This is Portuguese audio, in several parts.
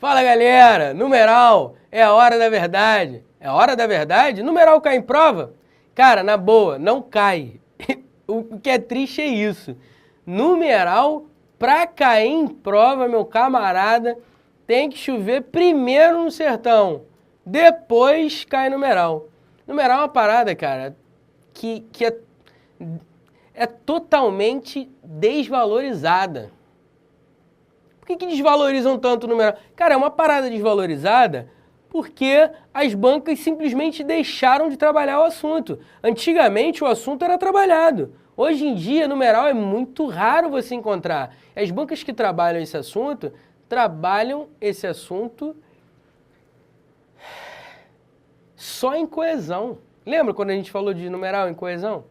Fala galera, numeral, é a hora da verdade. É a hora da verdade? Numeral cai em prova? Cara, na boa, não cai. O que é triste é isso. Numeral, pra cair em prova, meu camarada, tem que chover primeiro no sertão, depois cai numeral. Numeral é uma parada, cara, que é totalmente desvalorizada. Por que desvalorizam tanto o numeral? Cara, é uma parada desvalorizada porque as bancas simplesmente deixaram de trabalhar o assunto. Antigamente o assunto era trabalhado. Hoje em dia, numeral é muito raro você encontrar. As bancas que trabalham esse assunto, só em coesão. Lembra quando a gente falou de numeral em coesão?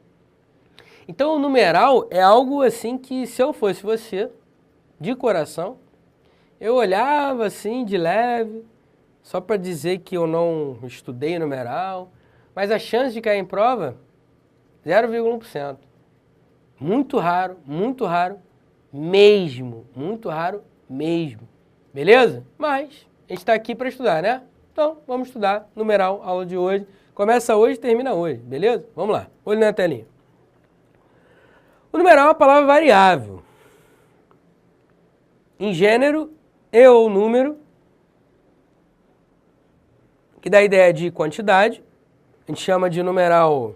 Então o numeral é algo assim que, se eu fosse você, de coração, eu olhava assim de leve, só para dizer que eu não estudei numeral, mas a chance de cair em prova, 0,1%. Muito raro mesmo. Muito raro mesmo. Beleza? Mas a gente está aqui para estudar, né? Então, vamos estudar numeral, aula de hoje. Começa hoje e termina hoje, beleza? Vamos lá, olho na telinha. O numeral é uma palavra variável. Em gênero e ou número, que dá a ideia de quantidade. A gente chama de numeral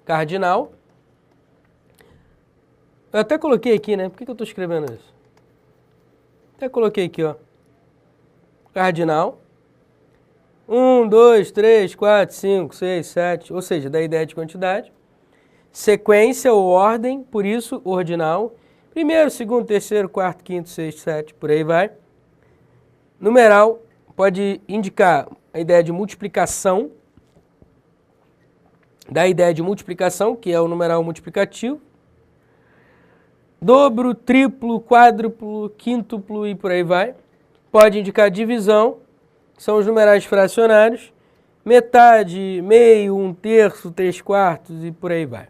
cardinal. Eu até coloquei aqui, né? Por que eu estou escrevendo isso? Até coloquei aqui, ó. Cardinal. 1, 2, 3, 4, 5, 6, 7, ou seja, dá a ideia de quantidade. Sequência ou ordem, por isso, ordinal. Primeiro, segundo, terceiro, quarto, quinto, sexto, sete, por aí vai. Numeral pode indicar a ideia de multiplicação. Dá a ideia de multiplicação, que é o numeral multiplicativo. Dobro, triplo, quádruplo, quíntuplo e por aí vai. Pode indicar divisão, que são os numerais fracionários. Metade, meio, 1/3, 3/4 e por aí vai.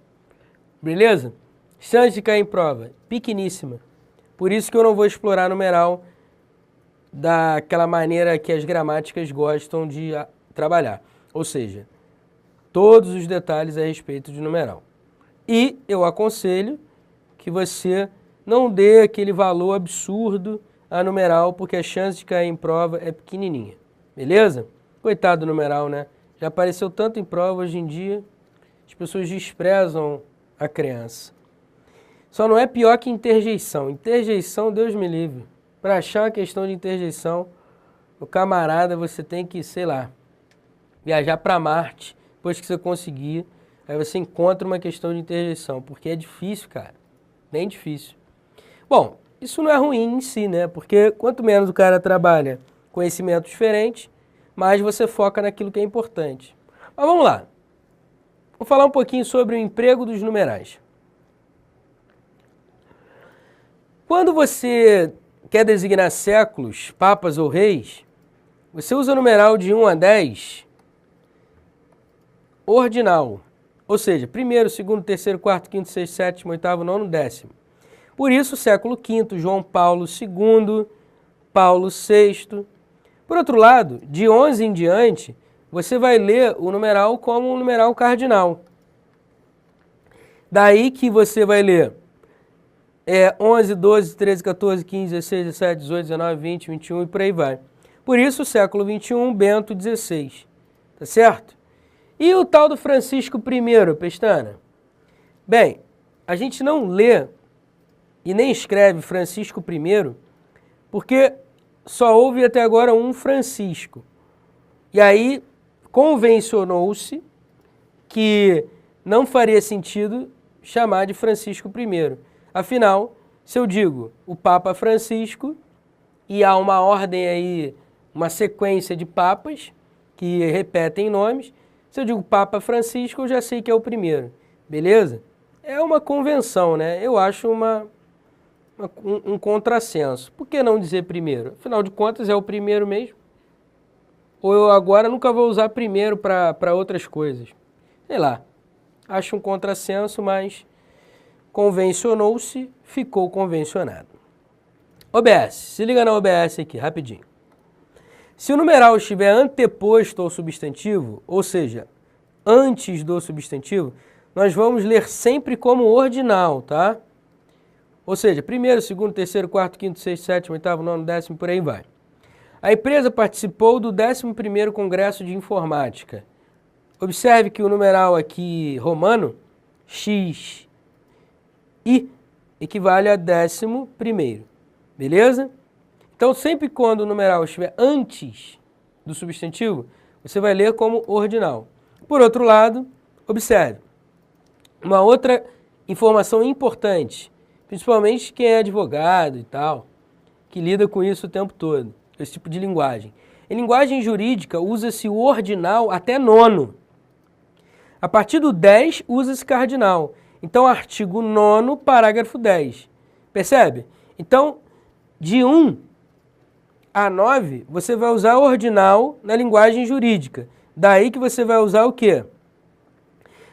Beleza? Chance de cair em prova, pequeníssima. Por isso que eu não vou explorar numeral daquela maneira que as gramáticas gostam de trabalhar. Ou seja, todos os detalhes a respeito de numeral. E eu aconselho que você não dê aquele valor absurdo a numeral, porque a chance de cair em prova é pequenininha. Beleza? Coitado do numeral, né? Já apareceu tanto em prova hoje em dia, as pessoas desprezam a criança. Só não é pior que interjeição. Interjeição, Deus me livre. Para achar uma questão de interjeição, o camarada, você tem que, sei lá, viajar para Marte. Depois que você conseguir, aí você encontra uma questão de interjeição. Porque é difícil, cara. Bem difícil. Bom, isso não é ruim em si, né? Porque quanto menos o cara trabalha conhecimento diferente, mais você foca naquilo que é importante. Mas vamos lá. Vou falar um pouquinho sobre o emprego dos numerais. Quando você quer designar séculos, papas ou reis, você usa o numeral de 1 a 10 ordinal. Ou seja, primeiro, segundo, terceiro, quarto, quinto, sexto, sétimo, oitavo, nono, décimo. Por isso, século V, João Paulo II, Paulo VI. Por outro lado, de 11 em diante, você vai ler o numeral como um numeral cardinal. Daí que você vai ler 11, 12, 13, 14, 15, 16, 17, 18, 19, 20, 21 e por aí vai. Por isso, século XXI, Bento XVI. Tá certo? E o tal do Francisco I, Pestana? Bem, a gente não lê e nem escreve Francisco I porque só houve até agora um Francisco. E aí convencionou-se que não faria sentido chamar de Francisco I. Afinal, se eu digo o Papa Francisco e há uma ordem aí, uma sequência de papas que repetem nomes, se eu digo Papa Francisco, eu já sei que é o primeiro, beleza? É uma convenção, né? Eu acho um contrassenso. Por que não dizer primeiro? Afinal de contas, é o primeiro mesmo. Ou eu agora nunca vou usar primeiro para outras coisas. Sei lá, acho um contrassenso, mas convencionou-se, ficou convencionado. OBS, se liga na OBS aqui, rapidinho. Se o numeral estiver anteposto ao substantivo, ou seja, antes do substantivo, nós vamos ler sempre como ordinal, tá? Ou seja, primeiro, segundo, terceiro, quarto, quinto, sexto, sétimo, oitavo, nono, décimo, por aí vai. A empresa participou do 11º Congresso de Informática. Observe que o numeral aqui romano, X, I, equivale a 11º, beleza? Então, sempre quando o numeral estiver antes do substantivo, você vai ler como ordinal. Por outro lado, observe, uma outra informação importante, principalmente quem é advogado e tal, que lida com isso o tempo todo, esse tipo de linguagem. Em linguagem jurídica, usa-se o ordinal até nono. A partir do 10, usa-se cardinal. Então, artigo 9º, parágrafo 10. Percebe? Então, de 1 a 9, você vai usar ordinal na linguagem jurídica. Daí que você vai usar o quê?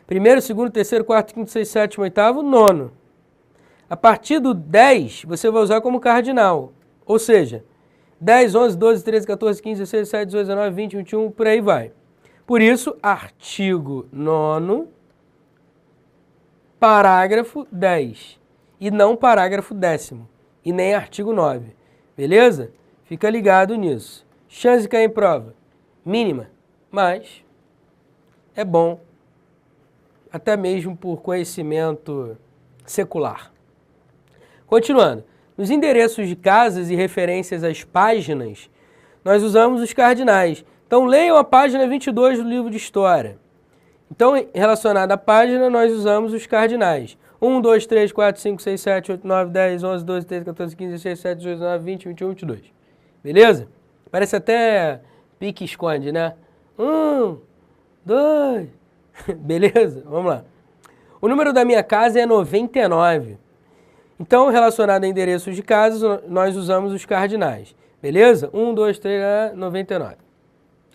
Primeiro, segundo, terceiro, quarto, quinto, sexto, sétimo, oitavo, nono. A partir do 10, você vai usar como cardinal. Ou seja, 10, 11, 12, 13, 14, 15, 16, 17, 18, 19, 20, 21, por aí vai. Por isso, artigo 9º, parágrafo 10. E não parágrafo 10º. E nem artigo 9. Beleza? Fica ligado nisso. Chance de cair em prova? Mínima. Mas é bom, até mesmo por conhecimento secular. Continuando. Nos endereços de casas e referências às páginas, nós usamos os cardinais. Então, leiam a página 22 do livro de História. Então, relacionado à página, nós usamos os cardinais. 1, 2, 3, 4, 5, 6, 7, 8, 9, 10, 11, 12, 13, 14, 15, 16, 17, 18, 19, 20, 21, 22. Beleza? Parece até pique-esconde, né? 1, 2... Beleza? Vamos lá. O número da minha casa é 99. Então, relacionado a endereços de casas, nós usamos os cardinais. Beleza? 1, 2, 3, 99.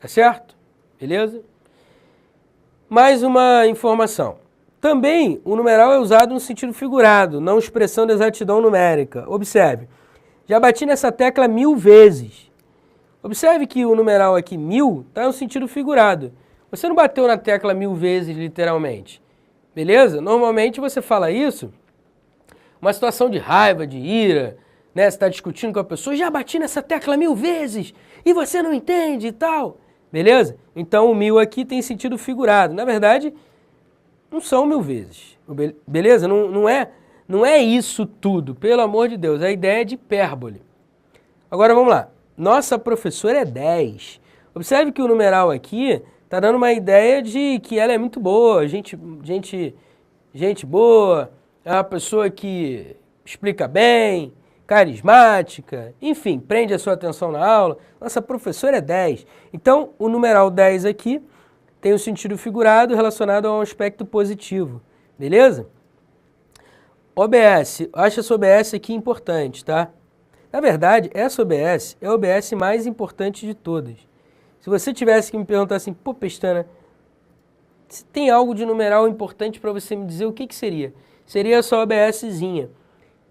Tá certo? Beleza? Mais uma informação. Também, o numeral é usado no sentido figurado, não expressando exatidão numérica. Observe. Já bati nessa tecla 1000 vezes. Observe que o numeral aqui, 1000, está no sentido figurado. Você não bateu na tecla 1000 vezes, literalmente. Beleza? Normalmente você fala isso, uma situação de raiva, de ira, né? Você está discutindo com a pessoa, já bati nessa tecla 1000 vezes e você não entende e tal. Beleza? Então o 1000 aqui tem sentido figurado. Na verdade, não são 1000 vezes. Beleza? Não é isso tudo, pelo amor de Deus. A ideia é de hipérbole. Agora vamos lá. Nossa professora é 10. Observe que o numeral aqui está dando uma ideia de que ela é muito boa, gente boa, é uma pessoa que explica bem, carismática, enfim, prende a sua atenção na aula. Nossa professora é 10. Então, o numeral 10 aqui tem um sentido figurado relacionado a um aspecto positivo. Beleza? OBS. Acho essa OBS aqui importante, tá? Na verdade, essa OBS é a OBS mais importante de todas. Se você tivesse que me perguntar assim, pô, Pestana, se tem algo de numeral importante para você me dizer, o que seria? Seria só a OBSzinha.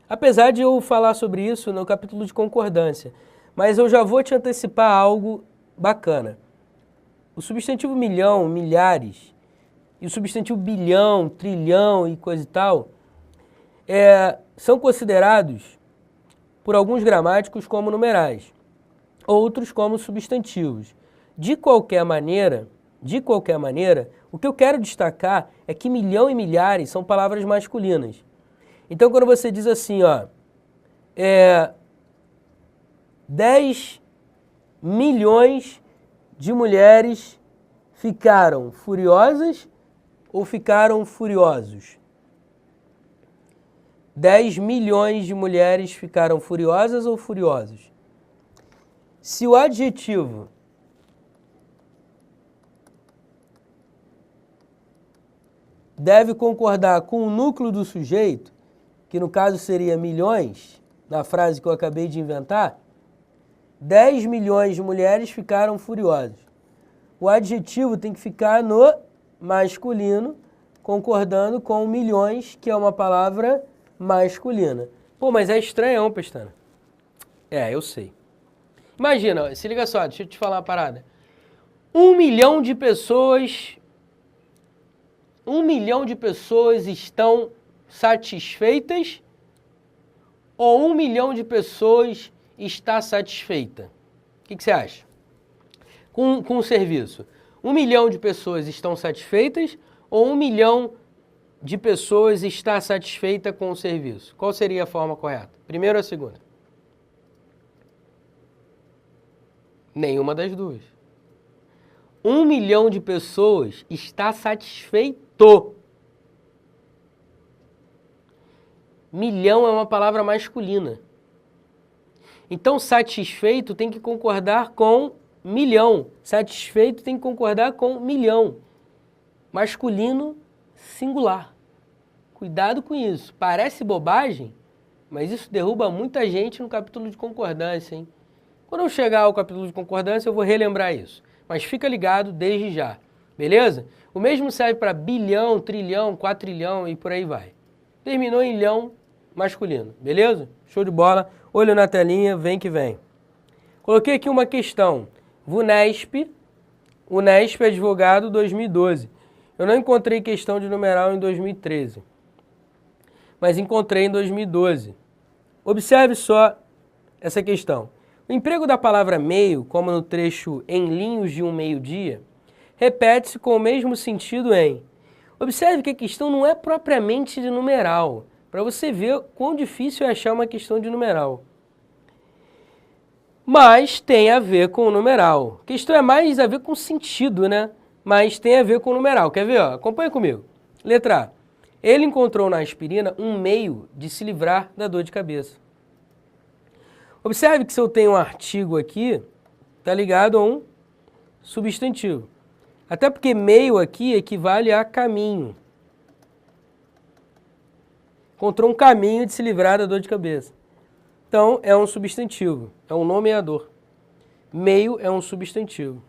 Apesar de eu falar sobre isso no capítulo de concordância, mas eu já vou te antecipar algo bacana. O substantivo milhão, milhares, e o substantivo bilhão, trilhão e coisa e tal, são considerados por alguns gramáticos como numerais, outros como substantivos. De qualquer maneira, o que eu quero destacar é que milhão e milhares são palavras masculinas. Então, quando você diz assim, 10 milhões de mulheres ficaram furiosas ou ficaram furiosos? 10 milhões de mulheres ficaram furiosas ou furiosos? Se o adjetivo deve concordar com o núcleo do sujeito, que no caso seria milhões, na frase que eu acabei de inventar, 10 milhões de mulheres ficaram furiosas. O adjetivo tem que ficar no masculino, concordando com milhões, que é uma palavra masculina. Pô, mas é estranhão, Pestana. Eu sei. Imagina, se liga só, deixa eu te falar uma parada. 1 milhão de pessoas estão satisfeitas ou 1 milhão de pessoas está satisfeita? O que você acha? Com o serviço. 1 milhão de pessoas estão satisfeitas ou 1 milhão de pessoas está satisfeita com o serviço? Qual seria a forma correta? Primeira ou a segunda? Nenhuma das duas. 1 milhão de pessoas está satisfeito. Milhão é uma palavra masculina. Então, satisfeito tem que concordar com milhão. Satisfeito tem que concordar com milhão. Masculino singular. Cuidado com isso. Parece bobagem, mas isso derruba muita gente no capítulo de concordância, hein? Quando eu chegar ao capítulo de concordância, eu vou relembrar isso. Mas fica ligado desde já, beleza? O mesmo serve para bilhão, trilhão, quatrilhão e por aí vai. Terminou em ilhão masculino, beleza? Show de bola. Olho na telinha, vem que vem. Coloquei aqui uma questão. VUNESP, advogado 2012. Eu não encontrei questão de numeral em 2013, mas encontrei em 2012. Observe só essa questão. O emprego da palavra meio, como no trecho em linhos de um meio-dia, repete-se com o mesmo sentido em. Observe que a questão não é propriamente de numeral, para você ver quão difícil é achar uma questão de numeral. Mas tem a ver com o numeral. A questão é mais a ver com sentido, né? Mas tem a ver com o numeral. Quer ver? Ó? Acompanha comigo. Letra A. Ele encontrou na aspirina um meio de se livrar da dor de cabeça. Observe que se eu tenho um artigo aqui, está ligado a um substantivo. Até porque meio aqui equivale a caminho. Encontrou um caminho de se livrar da dor de cabeça. Então, é um substantivo, é um nomeador. Meio é um substantivo.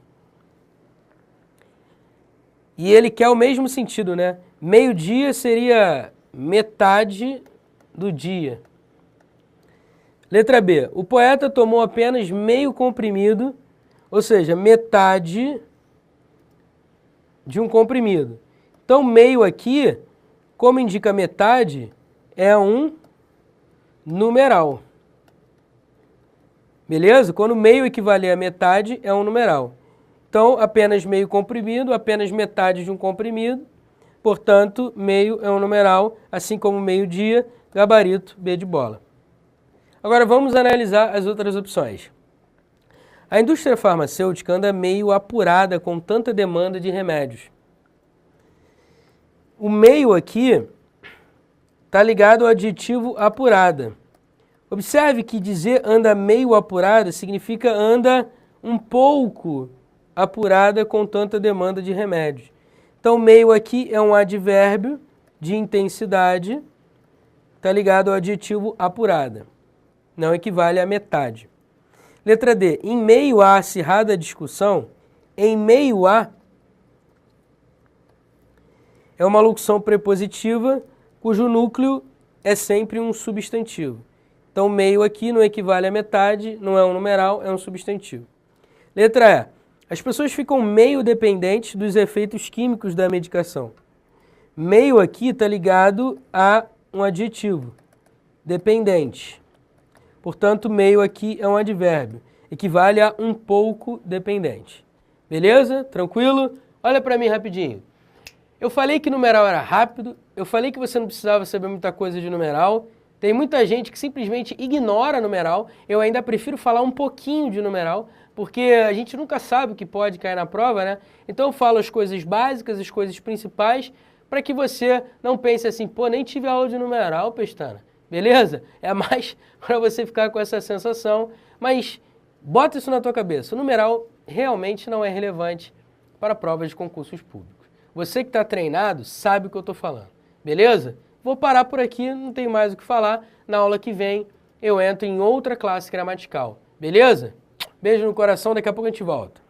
E ele quer o mesmo sentido, né? Meio-dia seria metade do dia. Letra B. O poeta tomou apenas meio comprimido, ou seja, metade de um comprimido. Então, meio aqui, como indica metade, é um numeral. Beleza? Quando meio equivaler a metade, é um numeral. Então, apenas meio comprimido, apenas metade de um comprimido. Portanto, meio é um numeral, assim como meio-dia, gabarito, B de bola. Agora, vamos analisar as outras opções. A indústria farmacêutica anda meio apurada com tanta demanda de remédios. O meio aqui está ligado ao adjetivo apurada. Observe que dizer anda meio apurada significa anda um pouco apurada com tanta demanda de remédios. Então, meio aqui é um advérbio de intensidade, está ligado ao adjetivo apurada. Não equivale a metade. Letra D. Em meio à acirrada discussão, em meio a é uma locução prepositiva cujo núcleo é sempre um substantivo. Então, meio aqui não equivale a metade, não é um numeral, é um substantivo. Letra E. As pessoas ficam meio dependentes dos efeitos químicos da medicação. Meio aqui está ligado a um adjetivo, dependente. Portanto, meio aqui é um advérbio, equivale a um pouco dependente. Beleza? Tranquilo? Olha para mim rapidinho. Eu falei que numeral era rápido, eu falei que você não precisava saber muita coisa de numeral. Tem muita gente que simplesmente ignora numeral. Eu ainda prefiro falar um pouquinho de numeral, porque a gente nunca sabe o que pode cair na prova, né? Então eu falo as coisas básicas, as coisas principais, para que você não pense assim, pô, nem tive aula de numeral, Pestana. Beleza? É mais para você ficar com essa sensação, mas bota isso na tua cabeça. O numeral realmente não é relevante para provas de concursos públicos. Você que está treinado sabe o que eu estou falando. Beleza? Vou parar por aqui, não tenho mais o que falar. Na aula que vem eu entro em outra classe gramatical. Beleza? Beijo no coração, daqui a pouco a gente volta.